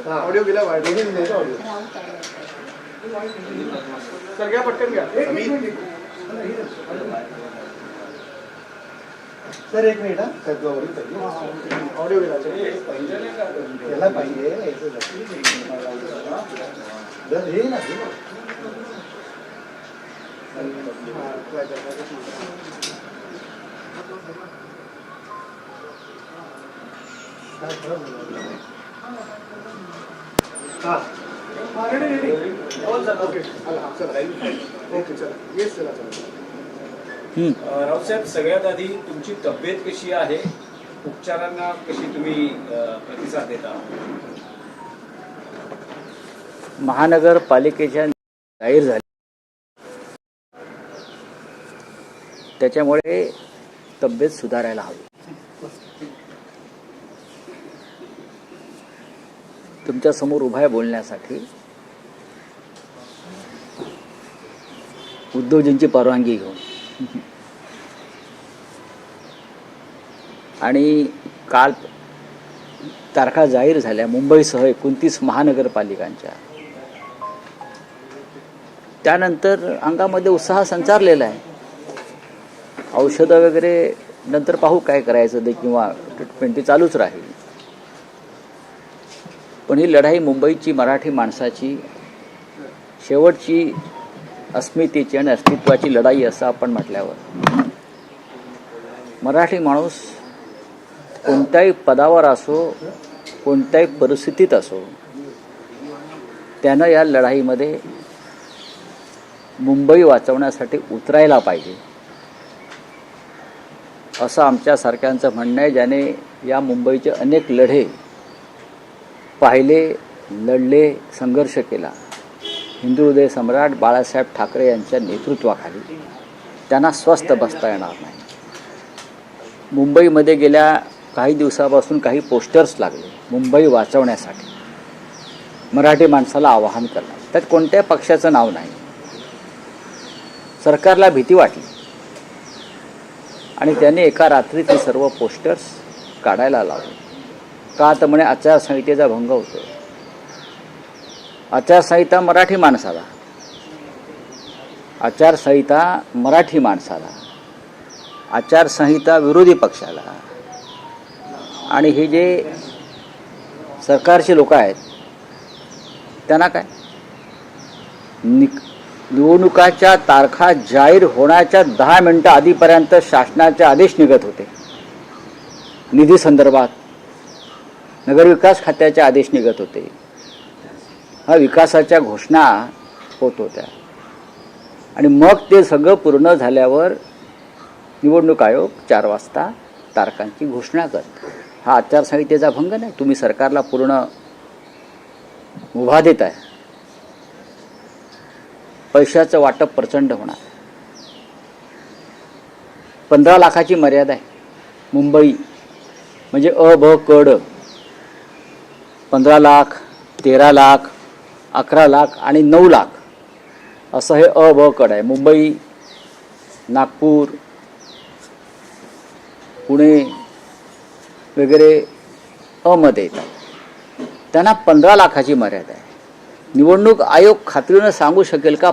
Audio गेला sir घ्या पटकन घ्या सर एक मिनिट ऑडिओ गेला त्याला पाहिजे हे ना रावसाहेब, सगळ्यात आधी तुमची तब्येत कशी आहे, उपचारांना कशी तुम्ही प्रतिसाद देता? महानगरपालिकेच्या जाहीर झाली त्याच्यामुळे तब्येत सुधारायला हवी. तुमच्या समोर उभा आहे बोलण्यासाठी. उद्धवजींची परवानगी घेऊन आणि काल तारखा जाहीर झाल्या मुंबईसह 29 महानगरपालिकांच्या. त्यानंतर अंगामध्ये उत्साह संचारलेला आहे. औषधं वगैरे नंतर पाहू काय करायचं ते, किंवा ट्रीटमेंट ती चालूच राहील. पण ही लढाई मुंबईची मराठी माणसाची शेवटची अस्मितेची आणि अस्तित्वाची लढाई असं आपण म्हटल्यावर मराठी माणूस कोणत्याही पदावर असो, कोणत्याही परिस्थितीत असो, त्यानं या लढाईमध्ये मुंबई वाचवण्यासाठी उतरायला पाहिजे असं आमच्यासारख्यांचं म्हणणं आहे, ज्याने या मुंबईचे अनेक लढे पाहिले, लढले, संघर्ष केला. हिंदुहृदय सम्राट बाळासाहेब ठाकरे यांच्या नेतृत्वाखाली त्यांना स्वस्थ बसता येणार नाही. मुंबईमध्ये गेल्या काही दिवसापासून काही पोस्टर्स लागले मुंबई वाचवण्यासाठी, मराठी माणसाला आवाहन करणार. त्यात कोणत्याही पक्षाचं नाव नाही. सरकारला भीती वाटली आणि त्याने एका रात्रीत हे सर्व पोस्टर्स काढायला लावले. का तर म्हणे आचारसंहितेचा भंग होतो. आचारसंहिता मराठी माणसाला, आचारसंहिता मराठी माणसाला, आचारसंहिता विरोधी पक्षाला. आणि हे जे सरकारचे लोक आहेत त्यांना काय, निवडणुकाच्या तारखा जाहीर होण्याच्या 10 मिनिटं आधीपर्यंत शासनाचे आदेश निघत होते. निधी संदर्भात नगरविकास खात्याचे आदेश निघत होते. हा विकासाच्या घोषणा होत होत्या. आणि मग ते सगळं पूर्ण झाल्यावर निवडणूक आयोग 4 वाजता तारखांची घोषणा करतो. हा आचारसंहितेचा भंग नाही. तुम्ही सरकारला पूर्ण मुभा देत आहे. पैशाचं वाटप प्रचंड होणार. 15 लाखाची मर्यादा आहे. मुंबई म्हणजे अ ब क ड 15 लाख, 13 लाख, 11 लाख आणि 9 लाख असं हे अ ब कड आहे. मुंबई, नागपूर, पुणे वगैरे अ मध्ये येतात. त्यांना 15 लाखाची मर्यादा आहे. निवडणूक आयोग खात्रीनं सांगू शकेल का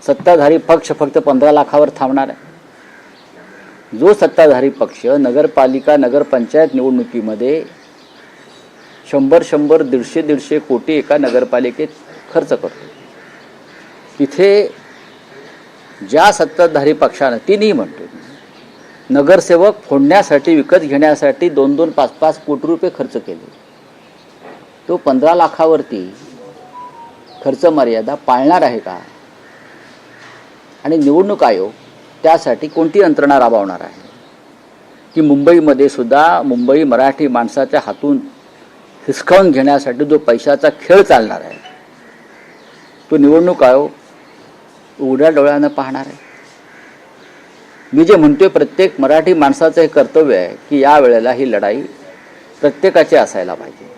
सत्ताधारी पक्ष फक्त 15 लाखावर थांबणार आहे? जो सत्ताधारी पक्ष नगरपालिका, नगरपंचायत निवडणुकीमध्ये 100-100, 150-150 कोटी एका नगरपालिकेत खर्च करतो, तिथे ज्या सत्ताधारी पक्षानं, तिन्ही म्हणतो, नगरसेवक फोडण्यासाठी, विकत घेण्यासाठी 2-2, 5-5 कोटी रुपये खर्च केले, तो 15 लाखावरती खर्च मर्यादा पाळणार आहे का? आणि निवडणूक आयोग त्यासाठी कोणती यंत्रणा राबवणार आहे की मुंबईमध्ये सुद्धा मुंबई मराठी माणसाच्या हातून हिसकावून घेण्यासाठी जो पैशाचा खेळ चालणार आहे तो निवडणूक आयोग उघड्या डोळ्यानं पाहणार आहे? मी जे म्हणतोय, प्रत्येक मराठी माणसाचं हे कर्तव्य आहे की या वेळेला ही लढाई प्रत्येकाची असायला पाहिजे.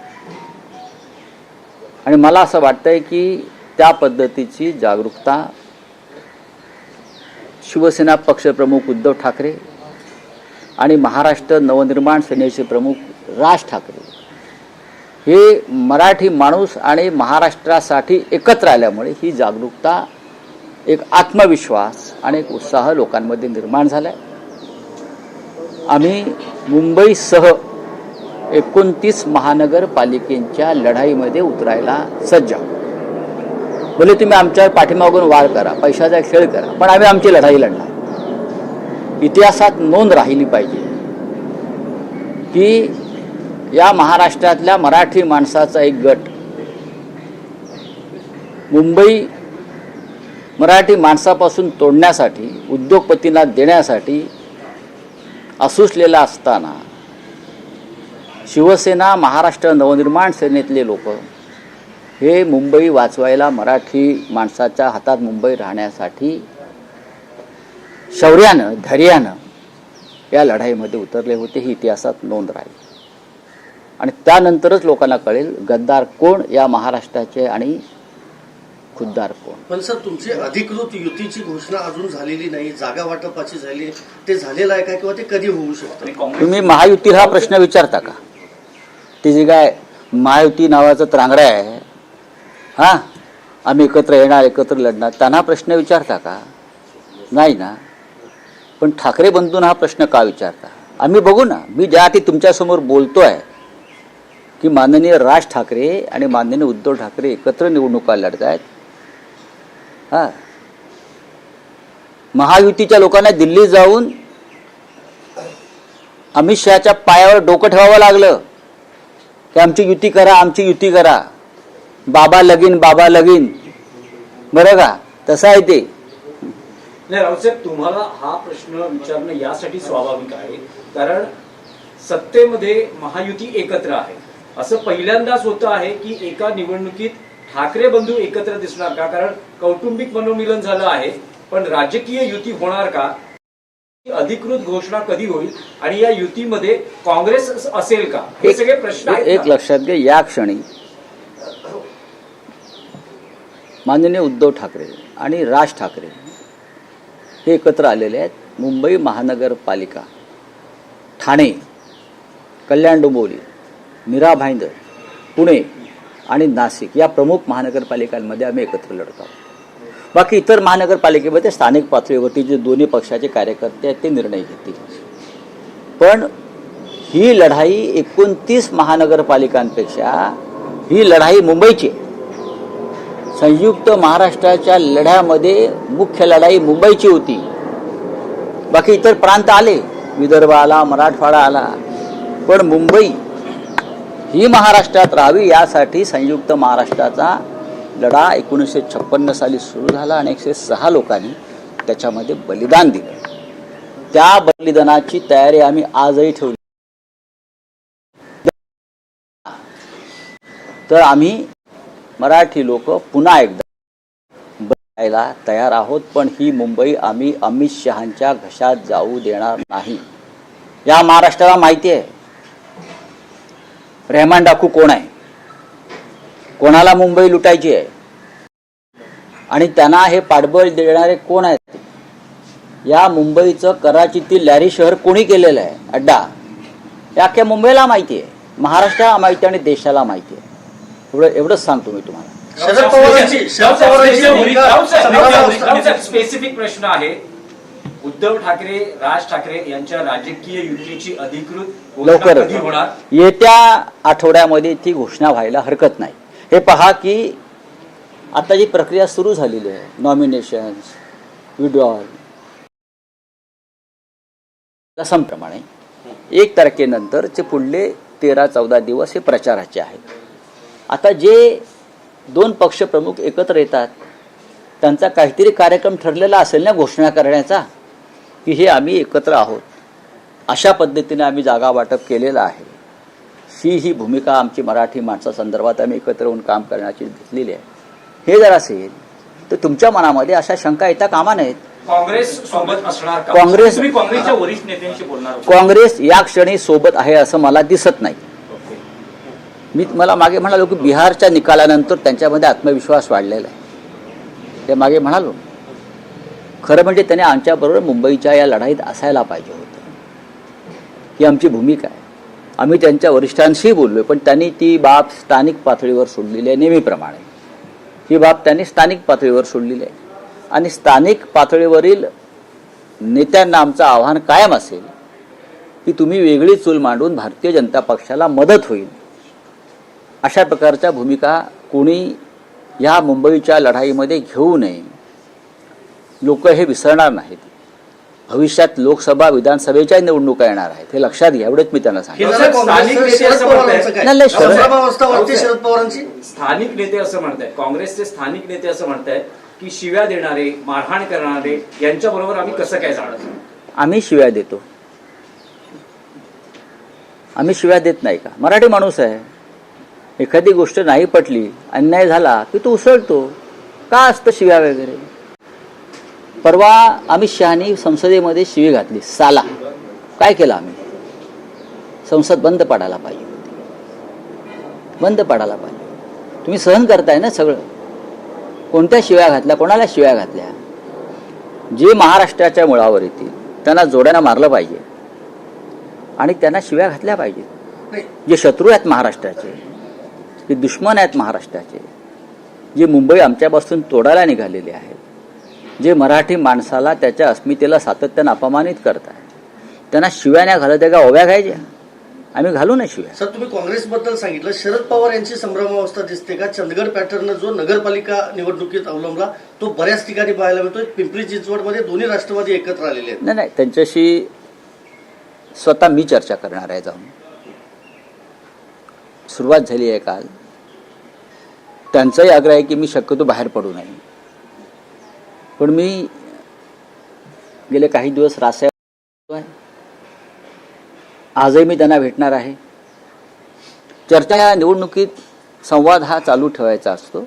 आणि मला असं वाटतंय की त्या पद्धतीची जागरूकता शिवसेना पक्षप्रमुख उद्धव ठाकरे आणि महाराष्ट्र नवनिर्माण सेनेचे प्रमुख राज ठाकरे हे मराठी माणूस आणि महाराष्ट्रासाठी एकत्र आल्यामुळे ही जागरूकता, एक आत्मविश्वास आणि एक उत्साह लोकांमध्ये निर्माण झाला आहे. आम्ही मुंबईसह 29 महानगरपालिकेच्या लढाईमध्ये उतरायला सज्ज आहोत. भले तुम्ही आमच्या पाठीमागून वार करा, पैशाचा खेळ करा, पण आम्ही आमची लढाई लढणार. इतिहासात नोंद राहिली पाहिजे की या महाराष्ट्रातल्या मराठी माणसाचा एक गट मुंबई मराठी माणसापासून तोडण्यासाठी, उद्योगपतींना देण्यासाठी असूसलेला असताना शिवसेना, महाराष्ट्र नवनिर्माण सेनेतले लोक हे मुंबई वाचवायला, मराठी माणसाच्या हातात मुंबई राहण्यासाठी शौर्यानं, धैर्यानं या लढाईमध्ये उतरले होते. ही इतिहासात नोंद राहील आणि त्यानंतरच लोकांना कळेल गद्दार कोण या महाराष्ट्राचे आणि खुद्दार कोण. पण सर, तुमची अधिकृत युतीची घोषणा अजून झालेली नाही, जागा वाटपाची झाली, ते झालेलं आहे का किंवा ते कधी होऊ शकतं? तुम्ही महायुतीला हा प्रश्न विचारता का? ती जी काय महायुती नावाचं त्रांगडं आहे, हां आम्ही एकत्र येणार, एकत्र लढणार, त्यांना प्रश्न विचारता का? नाही ना. पण ठाकरे बंधून हा प्रश्न का विचारता? आम्ही बघू ना. मी ज्यासाठी तुमच्यासमोर बोलतोय की माननीय राज ठाकरे आणि माननीय उद्धव ठाकरे एकत्र निवडणुका लढत आहेत. हां, महायुतीच्या लोकांना दिल्लीत जाऊन अमित शहाच्या पायावर डोकं ठेवावं लागलं की आमची युती करा, आमची युती करा. बाबा लगीन, बाबा लगीन. बरं का? तसं आहे ते. नाही रावसाहेब, तुम्हाला हा प्रश्न विचारणं यासाठी स्वाभाविक आहे कारण सत्तेमध्ये महायुती एकत्र आहे. असं पहिल्यांदाच होतं आहे की एका निवडणुकीत ठाकरे बंधू एकत्र दिसणार का? कारण कौटुंबिक मनोमिलन झालं आहे, पण राजकीय युती होणार का? अधिकृत घोषणा कधी होईल आणि या युतीमध्ये काँग्रेस असेल का? हे सगळे प्रश्न आहेत. एक लक्षात घ्या, या क्षणी माननीय उद्धव ठाकरे आणि राज ठाकरे हे एकत्र आलेले आहेत. मुंबई महानगरपालिका, ठाणे, कल्याण डोंबिवली, मीरा भाईंदर, पुणे आणि नाशिक या प्रमुख महानगरपालिकांमध्ये आम्ही एकत्र लढत आहोत. बाकी इतर महानगरपालिकेमध्ये स्थानिक पातळीवरती जे दोन्ही पक्षाचे कार्यकर्ते आहेत ते निर्णय घेतील. पण ही लढाई 29 महानगरपालिकांपेक्षा ही लढाई मुंबईची. संयुक्त महाराष्ट्राच्या लढ्यामध्ये मुख्य लढाई मुंबईची होती. बाकी इतर प्रांत आले, विदर्भ आला, मराठवाडा आला, पण मुंबई ही महाराष्ट्रात राहावी यासाठी संयुक्त महाराष्ट्राचा लढा 1956 साली सुरू झाला आणि 106 लोकांनी त्याच्यामध्ये बलिदान दिलं. त्या बलिदानाची तयारी आम्ही आजही ठेवली. तर आम्ही मराठी लोक पुन्हा एकदा बदलायला तयार आहोत. पण ही मुंबई आम्ही अमित शहांच्या घशात जाऊ देणार नाही. या महाराष्ट्राला माहिती आहे रहमान डाकू कोण आहे, कोणाला मुंबई लुटायची आहे आणि त्यांना हे पाठबळ देणारे कोण आहेत. या मुंबईचं कराचीतील लॅरी शहर कोणी केलेलं आहे अड्डा, हे अख्ख्या मुंबईला माहिती आहे, महाराष्ट्राला माहिती आहे आणि देशाला माहिती आहे. एवढंच सांगतो मी तुम्हाला. शरद पवारांची स्पेसिफिक प्रश्न आहे. उद्धव ठाकरे, राज ठाकरे यांच्या राजकीय युतीची अधिकृत घोषणा कधी होणार? येत्या आठवड्यामध्ये ती घोषणा व्हायला हरकत नाही. हे पहा की आता जी प्रक्रिया सुरू झालेली आहे, नॉमिनेशन्स, विड्रॉल, प्रमाणे 1 तारखेनंतरचे पुढले 13-14 दिवस हे प्रचाराचे आहेत. आता जे 2 पक्षप्रमुख एकत्र येतात त्यांचा काहीतरी कार्यक्रम ठरलेला असेल ना घोषणा करण्याचा, की हे आम्ही एकत्र आहोत, अशा पद्धतीने आम्ही जागा वाटप केलेलं आहे. ही भूमिका आमची मराठी माणसासंदर्भात आम्ही एकत्र येऊन काम करण्याची घेतलेली आहे. हे जर असेल तर तुमच्या मनामध्ये अशा शंका येता कामा नयेत. काँग्रेस सोबत असणार का? काँग्रेस, तुम्ही काँग्रेसच्या वरिष्ठ नेत्यांशी बोलणार? काँग्रेस या क्षणी सोबत आहे असं मला दिसत नाही. मी मला मागे म्हणालो की बिहारच्या निकालानंतर त्यांच्यामध्ये आत्मविश्वास वाढलेला आहे. ते मागे म्हणालो, खरं म्हणजे त्याने आमच्याबरोबर मुंबईच्या या लढाईत असायला पाहिजे होतं. ही आमची भूमिका आहे. आम्ही त्यांच्या वरिष्ठांशी बोललो, पण त्यांनी ती बाब स्थानिक पातळीवर सोडलेली आहे. नेहमीप्रमाणे ही बाब त्यांनी स्थानिक पातळीवर सोडलेली आहे आणि स्थानिक पातळीवरील नेत्यांना आमचं आव्हान कायम असेल की तुम्ही वेगळी चूल मांडून भारतीय जनता पक्षाला मदत होईल अशा प्रकारच्या भूमिका कोणी या मुंबईच्या लढाईमध्ये घेऊ नये. लोक हे विसरणार नाहीत. भविष्यात लोकसभा विधानसभेच्या निवडणुका येणार आहेत, हे लक्षात घ्या. एवढंच मी त्यांना हे सांगितलं. झालं काँग्रेस शरद पवारांचं काय? नाही, शरद- संभ्रमावस्था वाटते शरद पवारांची. स्थानिक नेते असं म्हणतायत, काँग्रेसचे स्थानिक नेते असं म्हणतायत की शिव्या देणारे, मारहाण करणारे यांच्या बरोबर आम्ही कसं काय जाणार? आम्ही शिव्या देतो? आम्ही शिव्या देत नाही का? मराठी माणूस आहे. एखादी गोष्ट नाही पटली, अन्याय झाला की तो उसळतो. का असतं शिव्या वगैरे? परवा अमित शहानी संसदेमध्ये शिवी घातली. साला काय केलं आम्ही? संसद बंद पाडायला पाहिजे होती. बंद पाडायला पाहिजे. तुम्ही सहन करताय ना सगळं. कोणत्या शिव्या घातल्या? कोणाला शिव्या घातल्या? जे महाराष्ट्राच्या मुळावर येतील त्यांना जोड्यानं मारलं पाहिजे आणि त्यांना शिव्या घातल्या पाहिजेत. जे शत्रू आहेत महाराष्ट्राचे, जे दुश्मन आहेत महाराष्ट्राचे, जे मुंबई आमच्यापासून तोडायला निघालेले आहेत, जे मराठी माणसाला त्याच्या अस्मितेला सातत्यानं अपमानित करत आहेत, त्यांना शिव्या नाही घालत आहे का? ओव्या घ्यायच्या. आम्ही घालू ना शिव्या. सर, तुम्ही काँग्रेसबद्दल सांगितलं. शरद पवार यांची संभ्रमावस्था दिसते का? चंदगड पॅटर्न जो नगरपालिका निवडणुकीत अवलंबला तो बऱ्याच ठिकाणी पाहायला मिळतोय. पिंपरी चिंचवडमध्ये दोन्ही राष्ट्रवादी एकत्र आलेले आहेत. नाही, त्यांच्याशी स्वतः मी चर्चा करणार आहे. जाऊन सुरुवात झाली आहे काल. त्यांचाही आग्रह आहे की मी शक्यतो बाहेर पडू नये, पण मी गेले काही दिवस रासायनिक आहे. आजही मी त्यांना भेटणार आहे. चर्चा या निवडणुकीत संवाद हा चालू ठेवायचा असतो.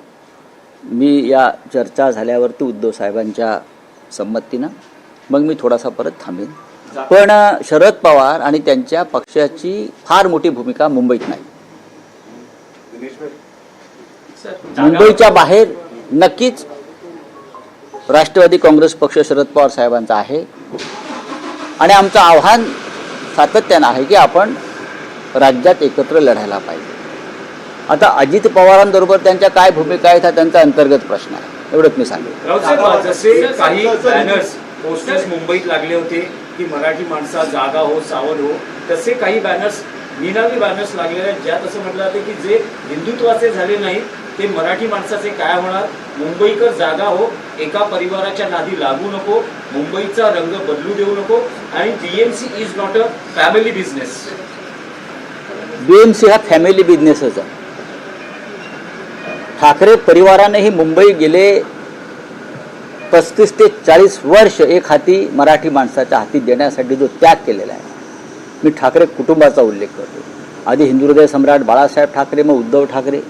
मी या चर्चा झाल्यावरती उद्धव साहेबांच्या संमतीनं मग मी थोडासा परत थांबेन. पण शरद पवार आणि त्यांच्या पक्षाची फार मोठी भूमिका मुंबईत नाही. मुंबईच्या बाहेर नक्कीच राष्ट्रवादी काँग्रेस पक्ष शरद पवार साहेबांचा आहे आणि आमचं आव्हान सातत्यानं आहे की आपण राज्यात एकत्र लढायला पाहिजे. आता अजित पवारांबरोबर त्यांच्या काय भूमिका आहेत हा त्यांचा अंतर्गत प्रश्न आहे. एवढंच मी सांगेन. राऊत जसे काही बॅनर्स पोस्टर्स मुंबईत लागले होते की मराठी माणसा जागा हो, सावध हो, तसे काही बॅनर्स, निनावी बॅनर्स लागलेले आहेत ज्यात असं म्हटलं जाते की जे हिंदुत्वाचे झाले नाहीत ते मराठी माणसाचे काय होणार? मुंबईकर जागा हो, एका परिवाराच्या नादी लागू नको, मुंबईचा रंग बदलू देऊ नको आणि BMC is not a family business. BMC हा फॅमिली बिझनेसच आहे. ठाकरे परिवारानेही मुंबई गेले 35 ते 40 वर्ष एक हाती मराठी माणसाच्या हाती देण्यासाठी जो त्याग केलेला आहे. मी ठाकरे कुटुंबाचा उल्लेख करतो. आधी हिंदुहृदय सम्राट बाळासाहेब ठाकरे, मग उद्धव ठाकरे.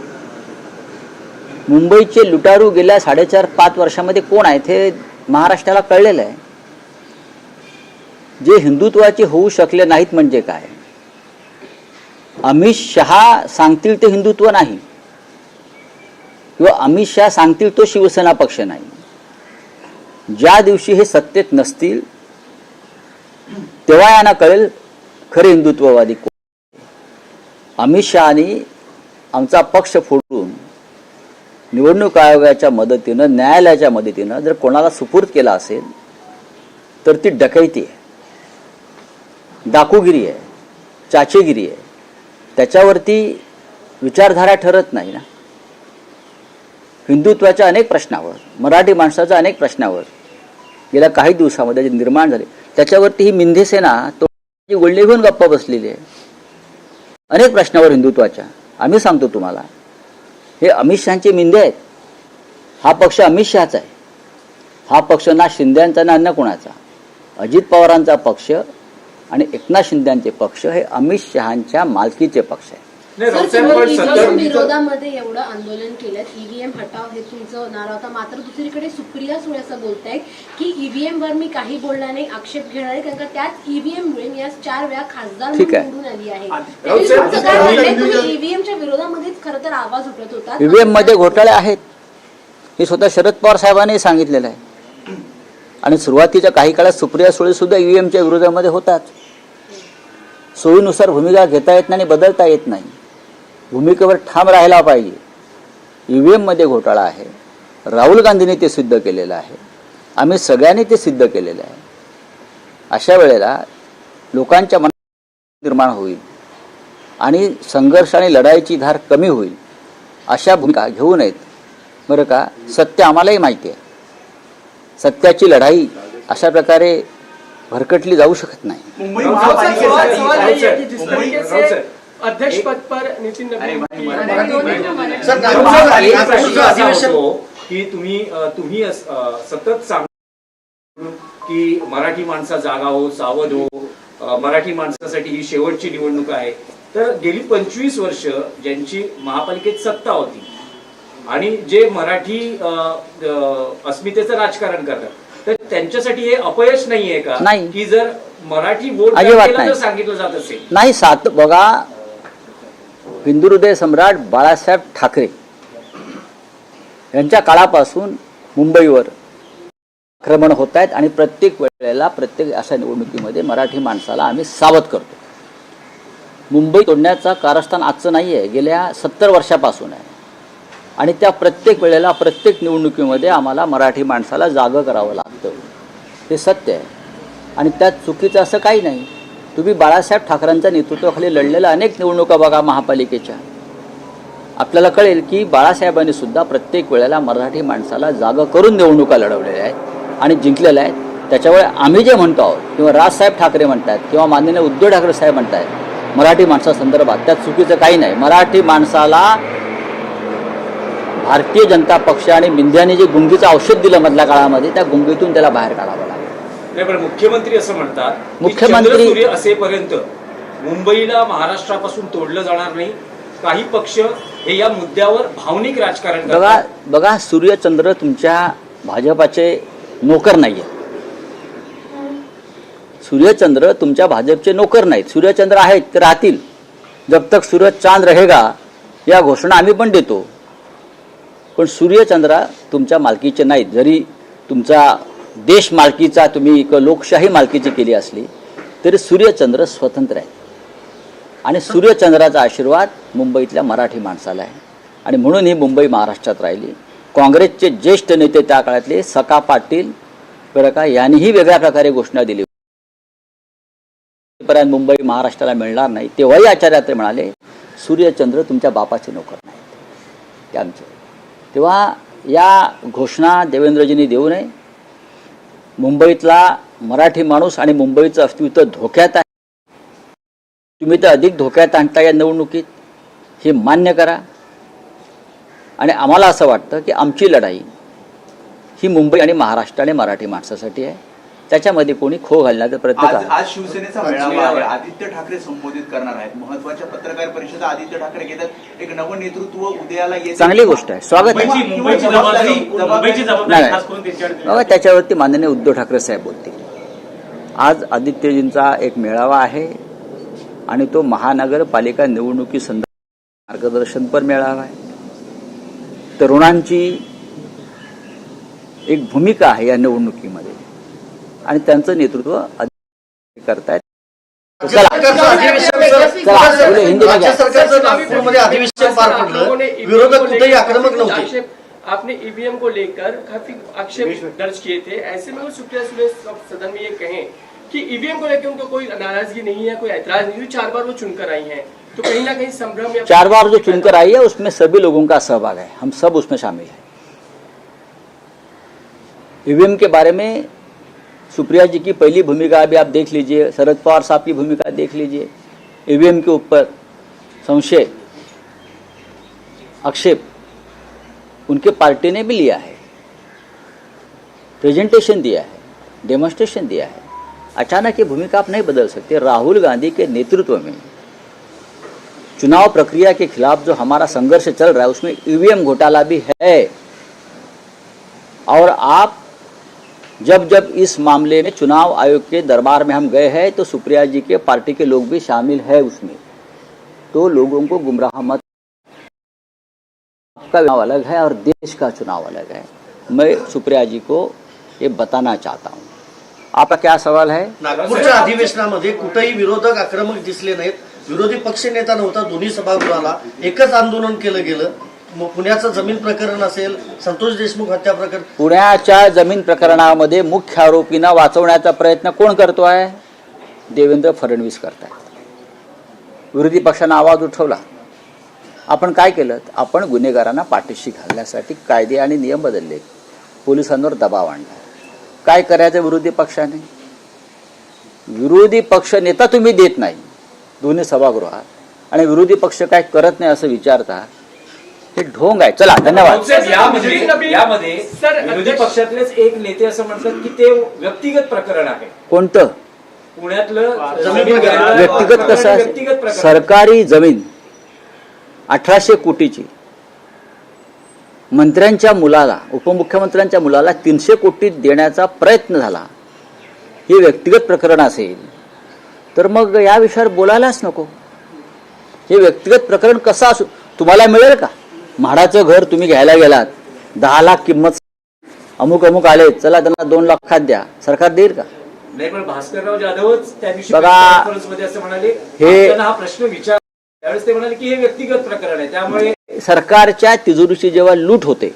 मुंबईचे लुटारू गेल्या 4.5-5 वर्षामध्ये कोण आहेत हे महाराष्ट्राला कळलेलं आहे. जे हिंदुत्वाचे होऊ शकले नाहीत म्हणजे काय? अमित शहा सांगतील ते हिंदुत्व नाही किंवा अमित शहा सांगतील तो शिवसेना पक्ष नाही. ज्या दिवशी हे सत्तेत नसतील तेव्हा यांना कळेल खरे हिंदुत्ववादी कोण. अमित शहानी आमचा पक्ष फोडून निवडणूक आयोगाच्या मदतीनं, न्यायालयाच्या मदतीनं जर कोणाला सुपूर्द केला असेल तर ती डकैती आहे, डाकूगिरी आहे, चाचेगिरी आहे. त्याच्यावरती विचारधारा ठरत नाही ना. हिंदुत्वाच्या अनेक प्रश्नावर, मराठी माणसाच्या अनेक प्रश्नावर गेल्या काही दिवसामध्ये जे निर्माण झाले त्याच्यावरती ही मिंधे सेना तो गोळणी घेऊन गप्पा बसलेली आहे. अनेक प्रश्नावर हिंदुत्वाच्या. आम्ही सांगतो तुम्हाला, हे अमित शहाचे मिंधे आहेत. हा पक्ष अमित शहाचा आहे. हा पक्ष ना शिंद्यांचा ना अन्य कोणाचा. अजित पवारांचा पक्ष आणि एकनाथ शिंदेचे पक्ष हे अमित शहांच्या मालकीचे पक्ष आहे. ईव्हीएम विरोधामध्ये एवढं आंदोलन केलं, ईव्हीएम हटाव हे तुमचं नारा होता. मात्र दुसरीकडे सुप्रिया सुळे असं बोलतायत की ईव्हीएम वर मी काही बोलणार नाही, आक्षेप घेणार नाही, कारण का त्याच ईव्हीएम मुळे मी आज 4 वेळा खासदार निवडून आली आहे. तुम्ही ईव्हीएमच्या विरोधामध्येच खरं तर आवाज उठत होता. ईव्हीएम मध्ये घोटाळे आहेत हे स्वतः शरद पवार साहेबांनी सांगितलेलं आहे आणि सुरुवातीच्या काही काळात सुप्रिया सुळे सुद्धा ईव्हीएमच्या विरोधामध्ये होतात. सोयीनुसार भूमिका घेता येत नाही आणि बदलता येत नाही. भूमिकेवर ठाम राहायला पाहिजे. EVM मध्ये घोटाळा आहे. राहुल गांधींनी ते सिद्ध केलेलं आहे. आम्ही सगळ्यांनी ते सिद्ध केलेलं आहे. अशा वेळेला लोकांच्या मनात निर्माण होईल आणि संघर्ष आणि लढाईची धार कमी होईल. अशा भूमिका घेऊ नयेत. बरं का, सत्य आम्हालाही माहिती आहे. सत्याची लढाई अशा प्रकारे भरकटली जाऊ शकत नाही. मुंबई राउत महापालिकेसाठी साहब, सवाल राउत ये है साहब, कि जिस राउत तरीके साहब, से अध्यक्ष पद पर नितिन नवीन की सर, एक नागपूरचं प्रश्न असा अधिवेशन होतो की तुम्ही सतत सांगता की मराठी माणसा जागा हो, सावध हो, मराठी माणसासाठी ही शेवटची निवडणूक आहे. तर गेली 25 वर्ष ज्यांची महापालिकेत सत्ता होती आणि जे मराठी अस्मितेचं राजकारण करतात, तर त्यांच्यासाठी हे अपयश नाहीये का? नाही. की जर मराठी वोट अजिबात बँकेला नाही. जर सांगितलं जात असेल नाही. बघा, हिंदू हृदय सम्राट बाळासाहेब ठाकरे यांच्या काळापासून मुंबईवर आक्रमण होत आहेत आणि प्रत्येक वेळेला प्रत्येक अशा निवडणुकीमध्ये मराठी माणसाला आम्ही सावध करतो. मुंबई तोडण्याचा कारस्थान आजचं नाही आहे, गेल्या 70 वर्षापासून आहे. आणि त्या प्रत्येक वेळेला प्रत्येक निवडणुकीमध्ये आम्हाला मराठी माणसाला जागं करावं लागतं. हे सत्य आहे आणि त्यात चुकीचं असं काही नाही. तुम्ही बाळासाहेब ठाकरेंच्या नेतृत्वाखाली लढलेल्या अनेक निवडणुका बघा महापालिकेच्या. आपल्याला कळेल की बाळासाहेबांनी सुद्धा प्रत्येक वेळेला मराठी माणसाला जागं करून निवडणुका लढवलेल्या आहेत आणि जिंकलेल्या आहेत. त्याच्यामुळे आम्ही जे म्हणतो आहोत किंवा राजसाहेब ठाकरे म्हणतात किंवा माननीय उद्धव ठाकरे साहेब म्हणतात मराठी माणसासंदर्भात, त्यात चुकीचं काही नाही. मराठी माणसाला भारतीय जनता पक्ष आणि मिंध्याने जे गुंगीचं औषध दिलं मधल्या काळामध्ये, त्या गुंगीतून त्याला बाहेर काढावं लागलं. नाही, पण मुख्यमंत्री असं म्हणतात की मुख्यमंत्री- चंद्र सूर्य असेपर्यंत मुंबईला महाराष्ट्रापासून तोडलं जाणार नाही. काही पक्ष हे या मुद्द्यावर भावनिक राजकारण करतात. बघा, सूर्यचंद्र तुमच्या भाजपाचे नोकर नाहीये. सूर्यचंद्र तुमच्या भाजपचे नोकर नाहीत. सूर्यचंद्र आहेत ते राहतील. जब तक सूरज चांद रहेगा या घोषणा आम्ही पण देतो. पण सूर्यचंद्र तुमच्या मालकीचे नाहीत. जरी तुमचा देश मालकीचा तुम्ही लोकशाही मालकीची केली असली तरी सूर्यचंद्र स्वतंत्र आहेत. आणि सूर्यचंद्राचा आशीर्वाद मुंबईतल्या मराठी माणसाला आहे आणि म्हणून ही मुंबई महाराष्ट्रात राहिली. काँग्रेसचे ज्येष्ठ नेते त्या काळातले सखा पाटील बरं का, यांनीही वेगळ्या प्रकारे घोषणा दिली पर्यंत मुंबई महाराष्ट्राला मिळणार नाही. तेव्हाही आचार्य म्हणाले सूर्यचंद्र तुमच्या बापाचे नोकर नाहीत, ते आमचे. तेव्हा या घोषणा देवेंद्रजींनी देऊ नये. मुंबईतला मराठी माणूस आणि मुंबईचं अस्तित्व धोक्यात आहे. तुम्ही तर अधिक धोक्यात आणता या निवडणुकीत, हे मान्य करा. आणि आम्हाला असं वाटतं की आमची लढाई ही मुंबई आणि महाराष्ट्र आणि मराठी माणसासाठी आहे. त्याच्यामध्ये कोणी खो घालण्याचा प्रयत्न करा. आज शिवसेनेचा मेळावा आहे. आदित्य ठाकरे संबोधित करणार आहेत. महत्वाच्या पत्रकार परिषदा आदित्य ठाकरे घेतात. एक नवं नेतृत्व उदयाला येते. चांगली गोष्ट आहे, स्वागत आहे. मुंबईची जबाबदारी खास करून बघा, त्याच्यावरती माननीय उद्धव ठाकरे साहेब बोलतील. आज आदित्यजींचा एक मेळावा आहे आणि तो महानगरपालिका निवडणुकीसंदर्भात मार्गदर्शनपर मेळावा आहे. तरुणांची एक भूमिका आहे या निवडणुकीमध्ये आणि त्यांचं नेतृत्व करतायत. राज्य सरकारचं नागपूरमध्ये अधिवेशन पार पडलं. विरोधक कुठेही आक्रमक नव्हते. आपने ईवीएम को लेकर काफी आक्षेप दर्ज किए थे. ऐसे में वो सुप्रिया सुले सदन में ये कहें कि ईवीएम को लेकर उनको कोई नाराजगी नहीं है, कोई ऐतराज नहीं हुई. 4 बार वो चुनकर आई हैं, तो कहीं ना कहीं संभ्रम या 4 बार जो चुनकर आई है उसमें सभी लोगों का सहभाग है. हम सब उसमें शामिल हैं. ईवीएम के बारे में सुप्रिया जी की पहली भूमिका अभी आप देख लीजिए, शरद पवार साहब की भूमिका देख लीजिए. ईवीएम के ऊपर संशय, आक्षेप उनके पार्टी ने भी लिया है, प्रेजेंटेशन दिया है, डेमोन्स्ट्रेशन दिया है. अचानक ये भूमिका आप नहीं बदल सकते. राहुल गांधी के नेतृत्व में चुनाव प्रक्रिया के खिलाफ जो हमारा संघर्ष चल रहा है उसमें ईवीएम घोटाला भी है. और आप जब इस मामले में चुनाव आयोग के दरबार में हम गए हैं तो सुप्रिया जी के पार्टी के लोग भी शामिल है उसमें. तो लोगों को गुमराह मत. आपका चुनाव अलग है और देश का चुनाव अलग है. मैं सुप्रिया जी को ये बताना चाहता हूँ. आपका क्या सवाल है? नागपूरच्या अधिवेशनामध्ये कुठेही विरोधक आक्रमक दिसले नाहीत, विरोधी पक्ष नेता नव्हता दोन्ही सभागृहाला, एकच आंदोलन केलं गेलं. पुण्याचं जमीन प्रकरण असेल, संतोष देशमुख हत्या प्रकरण, पुण्याच्या जमीन प्रकरणामध्ये मुख्य आरोपींना वाचवण्याचा प्रयत्न कोण करतो आहे? देवेंद्र फडणवीस करतायत. विरोधी पक्षानं आवाज उठवला. आपण काय केलं? आपण गुन्हेगारांना पाठीशी घालण्यासाठी कायदे आणि नियम बदलले, पोलिसांवर दबाव आणला. काय करायचं विरोधी पक्षाने? विरोधी पक्ष नेता तुम्ही देत नाही दोन्ही सभागृहात, आणि विरोधी पक्ष काय करत नाही असं विचारता, हे ढोंग आहे. चला, धन्यवाद. यामध्ये विरोधी पक्षातलेच एक नेते असं म्हणतात की ते व्यक्तिगत प्रकरण आहे. कोणतं पुण्यातलं व्यक्तिगत? कसं आहे? सरकारी जमीन 1800 कोटीची, मंत्र्यांच्या मुलाला, उपमुख्यमंत्र्यांच्या मुलाला 300 कोटी देण्याचा प्रयत्न झाला, हे व्यक्तिगत प्रकरण असेल तर मग या विषयावर बोलायलाच नको. हे व्यक्तिगत प्रकरण कसं असू? तुम्हाला मिळेल का? म्हाडाचं घर तुम्ही घ्यायला गेलात, 10 लाख किंमत, अमुक अमुक आले, चला त्यांना 2 लाखात द्या, सरकार देईल का? नाही, पण भास्करराव जाधवच त्या दिवशी बघा, कॉन्फरन्समध्ये असं म्हणाले, हे त्यांना हा प्रश्न विचार, त्यावेळेस ते म्हणाले की हे व्यक्तिगत प्रकरण आहे, त्यामुळे सरकारच्या तिजोरीची जेव्हा लूट होते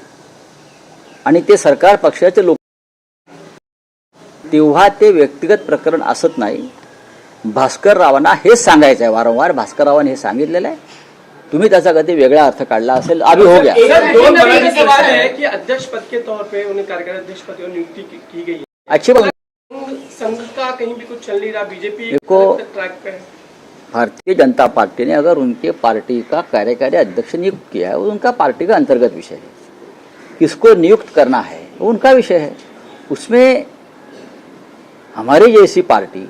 आणि ते सरकार पक्षाचे लोक, तेव्हा ते व्यक्तिगत प्रकरण असत नाही. भास्कररावांना हेच सांगायचं आहे वारंवार. भास्कररावांनी हे सांगितलेलं आहे. तुम्ही त्याचा कधी वेगळा अर्थ काढला असेल, अभी हो गया. दोन नंबर का सवाल है कि अध्यक्ष पद के तौर पे उन्हें कार्यकारी अध्यक्ष पद की नियुक्ति की गई है. अच्छी बात. संघ का कहीं भी कुछ चल नहीं रहा, बीजेपी देखो, ट्रैक पे है. भारतीय जनता पार्टी ने अगर उनके पार्टी का कार्यकारी अध्यक्ष नियुक्त किया है, वो उनका पार्टी का अंतर्गत विषय है. किसको नियुक्त करना है वो उनका विषय है. उसमें हमारी जैसी पार्टी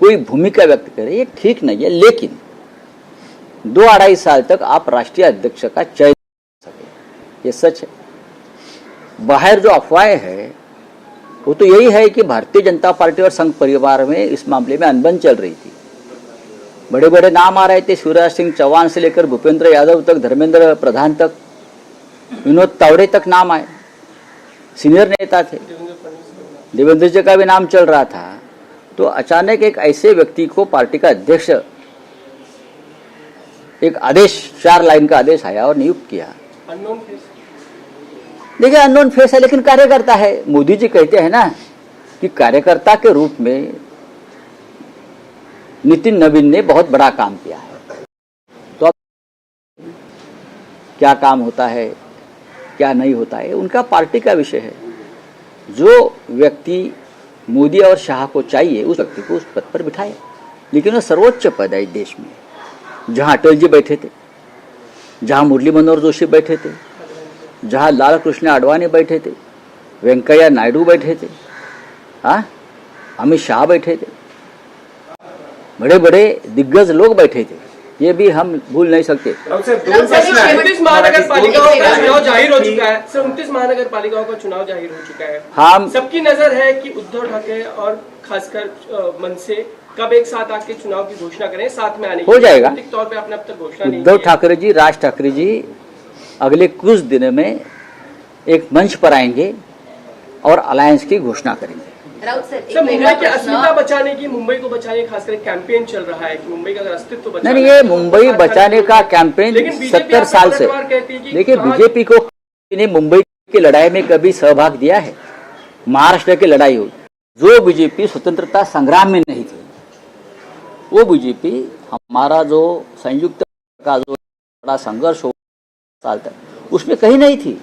कोई भूमिका व्यक्त करे ये ठीक नहीं है. लेकिन 2-2.5 साल तक आप राष्ट्रीय अध्यक्ष का चयन कर सके, ये सच है. बाहर जो अफवाहें है वो तो यही है कि भारतीय जनता पार्टी और संघ परिवार में इस मामले में अनबन चल रही थी. बड़े बड़े नाम आ रहे थे, शिवराज सिंह चौहान से लेकर भूपेंद्र यादव तक, धर्मेंद्र प्रधान तक, विनोद तावड़े तक नाम आए, सीनियर नेता थे. देवेंद्र जी का भी नाम चल रहा था. तो अचानक एक ऐसे व्यक्ति को पार्टी का अध्यक्ष, एक आदेश, 4 लाइन का आदेश आया और नियुक्त किया. Unknown face. देखिए, अननोन फेस है लेकिन कार्यकर्ता है. मोदी जी कहते हैं ना कि कार्यकर्ता के रूप में नितिन नवीन ने बहुत बड़ा काम किया है. तो अब क्या काम होता है, क्या नहीं होता है, उनका पार्टी का विषय है. जो व्यक्ति मोदी और शाह को चाहिए उस व्यक्ति को उस पद पर बिठाए. लेकिन वो सर्वोच्च पद है इस देश में, जहां अटल जी बैठे थे, जहां मुरली मनोहर जोशी बैठे थे, जहां लाल कृष्ण आडवाणी बैठे थे, वेंकैया नायडू बैठे थे, अमित शाह बैठे थे, बड़े बड़े दिग्गज लोग बैठे थे. ये भी हम भूल नहीं सकते. 29 महानगर पालिकाओं का चुनाव जाहिर हो चुका है. सर, 29 महानगर पालिकाओं का चुनाव जाहिर हो चुका है. हम सबकी नजर है कि उद्धव ठाकरे और खासकर मन से कब एक साथ आके चुनाव की घोषणा करें, साथ में आने की. हो जाएगा. राजनीतिक तौर पे आपने अब तक घोषणा नहीं उद्धव की है. ठाकरे जी, राज ठाकरे जी अगले कुछ दिन में एक मंच पर आएंगे और अलायंस की घोषणा करेंगे. सर, मुंबई की अस्मिता बचाने की, मुंबई को बचाने खासकर कैंपेन चल रहा है कि मुंबई का अगर अस्तित्व बचाना नहीं, ये मुंबई बचाने का कैंपेन लेकिन बीजेपी 70 साल से. पलटवार कहती है कि देखिए, कहाँ- बीजेपी को ने मुंबई की लड़ाई में कभी सहभाग दिया है? महाराष्ट्र की लड़ाई हुई, जो बीजेपी स्वतंत्रता संग्राम में नहीं थी, वो बीजेपी हमारा जो संयुक्त का जो बड़ा संघर्ष हो साल तक, उसमें कहीं नहीं थी.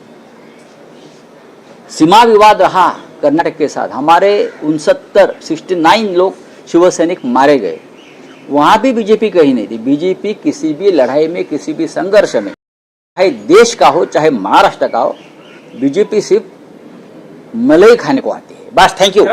सीमा विवाद रहा कर्नाटक के साथ, हमारे 69 लोग शिवसैनिक मारे गए, वहां भी बीजेपी कहीं नहीं थी. बीजेपी किसी भी लड़ाई में, किसी भी संघर्ष में, चाहे देश का हो चाहे महाराष्ट्र का हो, बीजेपी सिर्फ मलाई खाने को आती है. बस, थैंक यू.